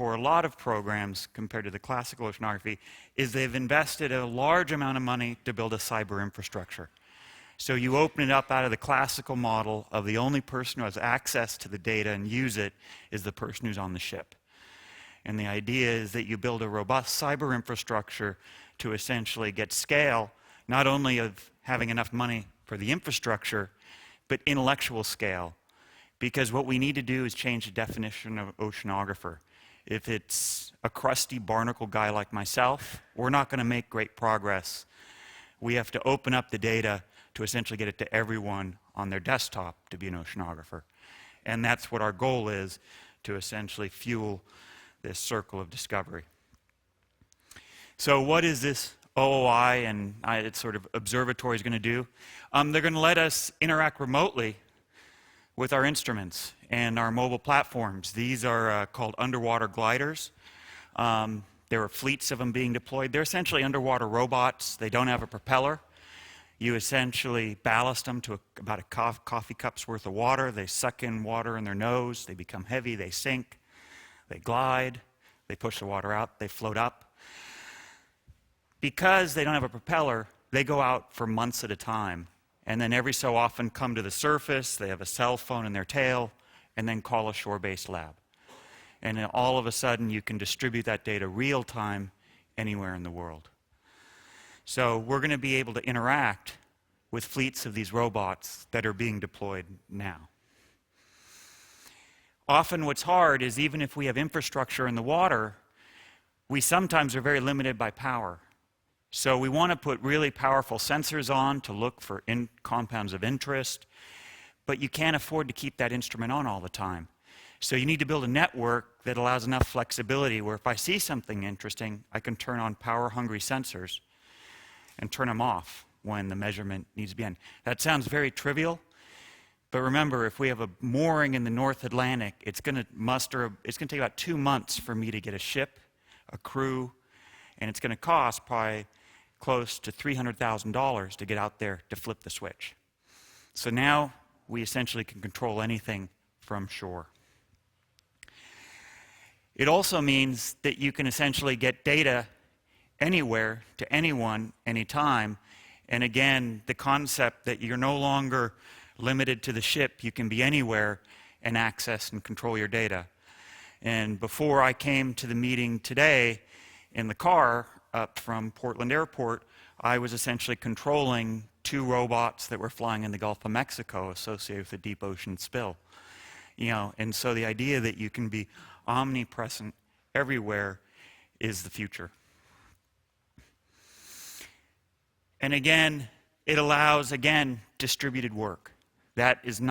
for a lot of programs compared to the classical oceanography is they've invested a large amount of money to build a cyber infrastructure. So you open it up out of the classical model of the only person who has access to the data and use it is the person who's on the ship. And the idea is that you build a robust cyber infrastructure to essentially get scale, not only of having enough money for the infrastructure, but intellectual scale. Because what we need to do is change the definition of oceanographer. If it's a crusty barnacle guy like myself, we're not going to make great progress. We have to open up the data to essentially get it to everyone on their desktop to be an oceanographer. And that's what our goal is, to essentially fuel this circle of discovery. So what is this OOI and its sort of observatory is going to do? They're going to let us interact remotely with our instruments and our mobile platforms. These are called underwater gliders. There are fleets of them being deployed. They're essentially underwater robots. They don't have a propeller. You essentially ballast them to about a coffee cup's worth of water. They suck in water in their nose. They become heavy. They sink. They glide. They push the water out. They float up. Because they don't have a propeller, they go out for months at a time. And then every so often come to the surface. They have a cell phone in their tail, and then call a shore-based lab. And then all of a sudden, you can distribute that data real time anywhere in the world. So we're going to be able to interact with fleets of these robots that are being deployed now. Often what's hard is even if we have infrastructure in the water, we sometimes are very limited by power. So we want to put really powerful sensors on to look for compounds of interest, but you can't afford to keep that instrument on all the time. So you need to build a network that allows enough flexibility where if I see something interesting, I can turn on power-hungry sensors and turn them off when the measurement needs to be in. That sounds very trivial, but remember, if we have a mooring in the North Atlantic, it's going to take about 2 months for me to get a ship, a crew, and it's going to cost probably close to $300,000 to get out there to flip the switch. So now we essentially can control anything from shore. It also means that you can essentially get data anywhere to anyone, anytime. And again, the concept that you're no longer limited to the ship, you can be anywhere and access and control your data. And before I came to the meeting today, in the car up from Portland Airport, I was essentially controlling 2 robots that were flying in the Gulf of Mexico associated with a deep ocean spill. And so the idea that you can be omnipresent everywhere is the future. And again, it allows, distributed work. That is not